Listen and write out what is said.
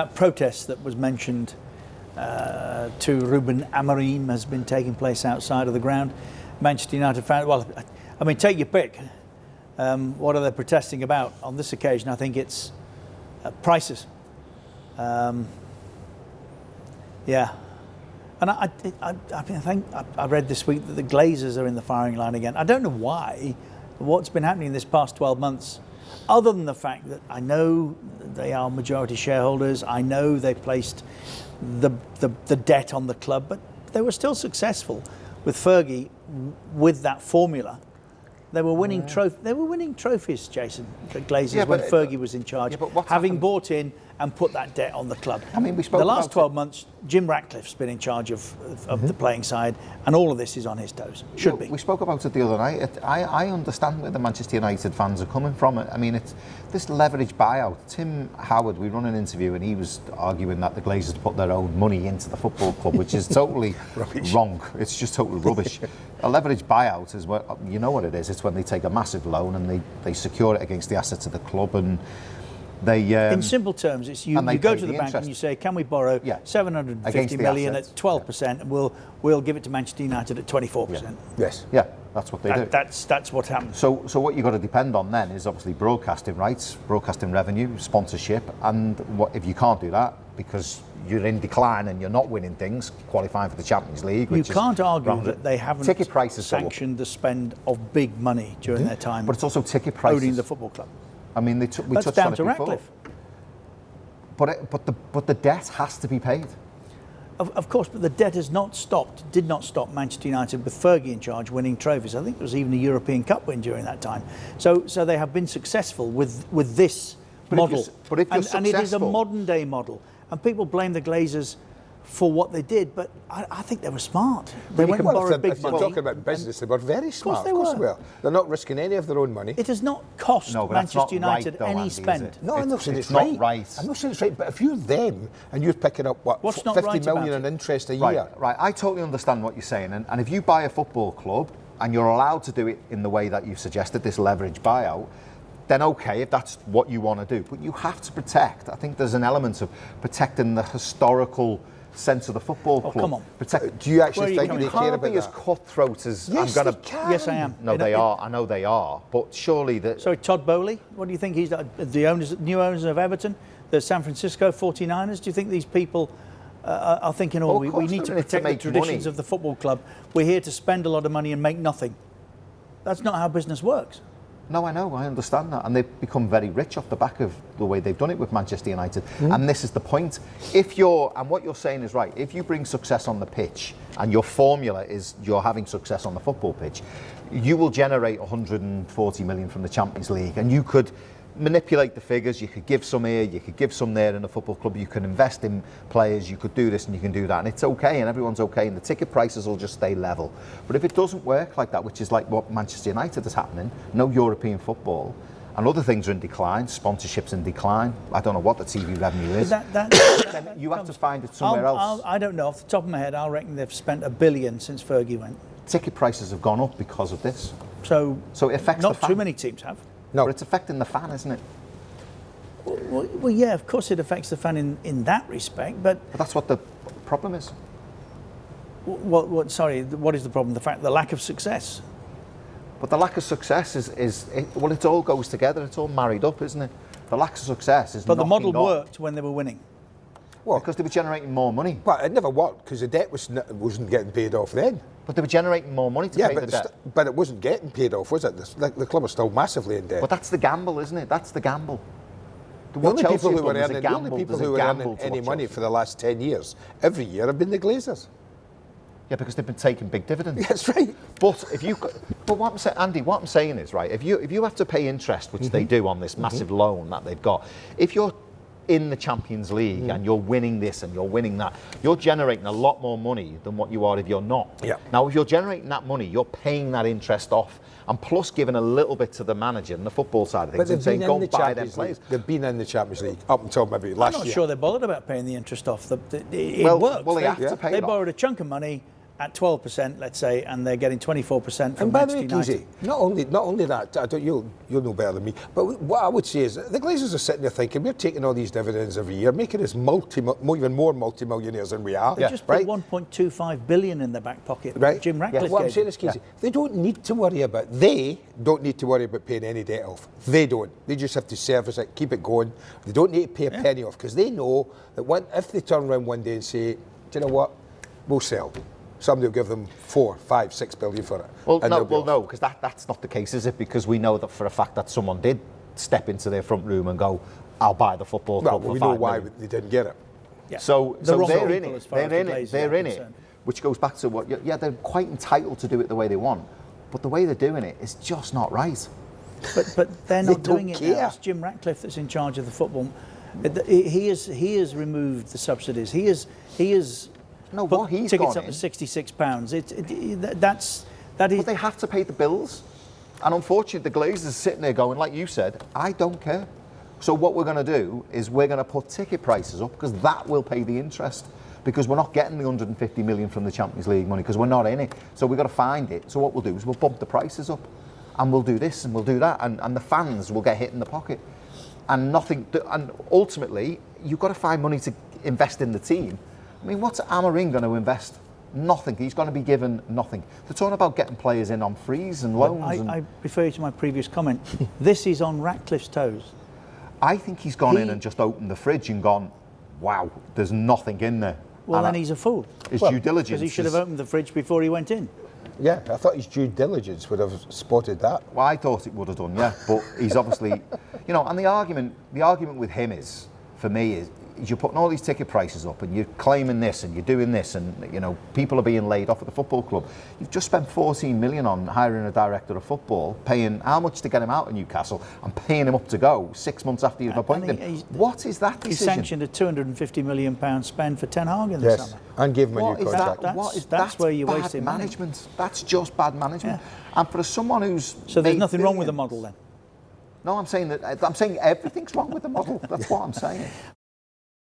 that protest that was mentioned to Ruben Amorim has been taking place outside of the ground. Manchester United fans, well, I mean, take your pick. What are they protesting about? On this occasion, I think it's prices. Yeah. And I think I read this week that the Glazers are in the firing line again. I don't know why. What's been happening this past 12 months, other than the fact that I know they are majority shareholders, I know they placed the debt on the club, but they were still successful with Fergie with that formula. They were winning trophies, Jason, the Glazers, when Fergie was in charge, having bought in and put that debt on the club. I mean, we spoke the last 12 months, Jim Ratcliffe's been in charge of the playing side, and all of this is on his toes. Should be. We spoke about it the other night. I understand where the Manchester United fans are coming from. I mean, it's this leverage buyout. Tim Howard, we run an interview, and he was arguing that the Glazers put their own money into the football club, which is totally wrong. It's just totally rubbish. A leverage buyout is what, you know what it is. It's when they take a massive loan and they secure it against the assets of the club, and they in simple terms, it's you go to the bank and you say, can we borrow 750 million at 12%, and we'll give it to Manchester United at 24%. Yes. Yeah, that's what they do. That's what happens. So what you've got to depend on then is obviously broadcasting rights, broadcasting revenue, sponsorship, and what if you can't do that because you're in decline and you're not winning things, qualifying for the Champions League. You can't argue that they haven't sanctioned the spend of big money during their time. But it's also ticket prices. Owning the football club. I mean, we touched on it before. That's down to Ratcliffe. But the debt has to be paid. Of course, but the debt did not stop Manchester United with Fergie in charge winning trophies. I think there was even a European Cup win during that time. So they have been successful with this model. And it is a modern day model. And people blame the Glazers for what they did, but I think they were smart. They went and borrowed big money. If you're talking about business, they were very smart. Of course they were. They're not risking any of their own money. It has not cost Manchester United any spend. No, I'm not saying it's right. I'm not saying it's right, but if you're them and you're picking up, what's 50 million in interest a year? Right, I totally understand what you're saying. And if you buy a football club and you're allowed to do it in the way that you've suggested, this leverage buyout, then okay, if that's what you want to do. But you have to protect. I think there's an element of protecting the historical sense of the football club. Come on. Do you actually think they care about be as cutthroat as yes, I'm going to? Yes, I am. No, they are. I know they are. But surely Sorry, Todd Bowley. What do you think? He's the new owners of Everton, the San Francisco 49ers. Do you think these people are thinking, we need to protect the traditions of the football club? We're here to spend a lot of money and make nothing. That's not how business works. No, I know, I understand that. And they've become very rich off the back of the way they've done it with Manchester United. And this is the point. And what you're saying is right, if you bring success on the pitch and your formula is you're having success on the football pitch, you will generate 140 million from the Champions League, and you could manipulate the figures. You could give some here, you could give some there in a football club, you can invest in players, you could do this and you can do that, and it's okay, and everyone's okay, and the ticket prices will just stay level. But if it doesn't work like that, which is like what Manchester United is happening, no European football, and other things are in decline, sponsorships in decline, I don't know what the TV revenue is, then you have to find it somewhere else. I don't know, off the top of my head, I reckon they've spent $1 billion since Fergie went. Ticket prices have gone up because of this. So it affects not too many teams have. No, but it's affecting the fan, isn't it? Well, yeah, of course it affects the fan in that respect, but that's what the problem is. What is the problem? The lack of success. But the lack of success it all goes together. It's all married up, isn't it? The lack of success is. But the model worked when they were winning. Well, because they were generating more money. But it never worked because the debt wasn't getting paid off then. But they were generating more money to pay the debt. But it wasn't getting paid off, was it? The club was still massively in debt. But that's the gamble, isn't it? That's the gamble. The only people who were earning any money for the last 10 years, every year, have been the Glazers. Yeah, because they've been taking big dividends. That's right. But what I'm saying, Andy, what I'm saying is, right, if you have to pay interest, which they do on this massive loan that they've got, if you're in the Champions League and you're winning this and you're winning that, you're generating a lot more money than what you are if you're not. Yeah. Now, if you're generating that money, you're paying that interest off, and plus giving a little bit to the manager and the football side of things, and saying, go and buy them players. They've been in the Champions League up until maybe last year. I'm not sure they're bothered about paying the interest off. It worked. Well, they have to pay They it off. borrowed a chunk of money at 12%, let's say, and they're getting 24% from And by the Manchester way, United. Keezy, not only that, you'll know better than me, but what I would say is the Glazers are sitting there thinking, we're taking all these dividends every year, making us even more multi-millionaires than we are. They just put 1.25 billion in their back pocket. Right. Jim Ratcliffe What I'm saying is, Keezy, they don't need to worry about paying any debt off. They don't. They just have to service it, keep it going. They don't need to pay a penny off, because they know that if they turn around one day and say, do you know what, we'll sell. Somebody will give them 4, 5, 6 billion for it. Well, no, because that's not the case, is it? Because we know that for a fact that someone did step into their front room and go, I'll buy the football club for 5 million. We know why they didn't get it. Yeah. So they're in it. They're in it. Concerned. Which goes back to what, they're quite entitled to do it the way they want. But the way they're doing it is just not right. But they're not doing it care. now. It's Jim Ratcliffe that's in charge of the football. He has removed the subsidies. He has No, put what he's tickets gone up to in. £66. That is. But they have to pay the bills. And unfortunately, the Glazers are sitting there going, like you said, I don't care. So what we're going to do is we're going to put ticket prices up, because that will pay the interest. Because we're not getting the 150 million from the Champions League money, because we're not in it. So we've got to find it. So what we'll do is we'll bump the prices up, and we'll do this and we'll do that, and the fans will get hit in the pocket. And ultimately, you've got to find money to invest in the team. I mean, what's Amarin going to invest? Nothing. He's going to be given nothing. They're talking about getting players in on frees and loans. I refer you to my previous comment. This is on Ratcliffe's toes. I think he's gone in and just opened the fridge and gone, wow, there's nothing in there. Well, then he's a fool. His due diligence. Because he should have opened the fridge before he went in. Yeah, I thought his due diligence would have spotted that. Well, I thought it would have done, yeah. But he's obviously, and the argument with him is, for me, is you're putting all these ticket prices up and you're claiming this and you're doing this, and people are being laid off at the football club. You've just spent 14 million on hiring a director of football, paying how much to get him out of Newcastle, and paying him up to go 6 months after you've appointed him. What is that decision? He sanctioned a £250 million spend for Ten Hag in the summer. And gave him a new contract. That's where you're wasting management. Money. That's just bad management. Yeah. And for someone who's so there's nothing wrong with the model then. No, I'm saying everything's wrong with the model. That's what I'm saying.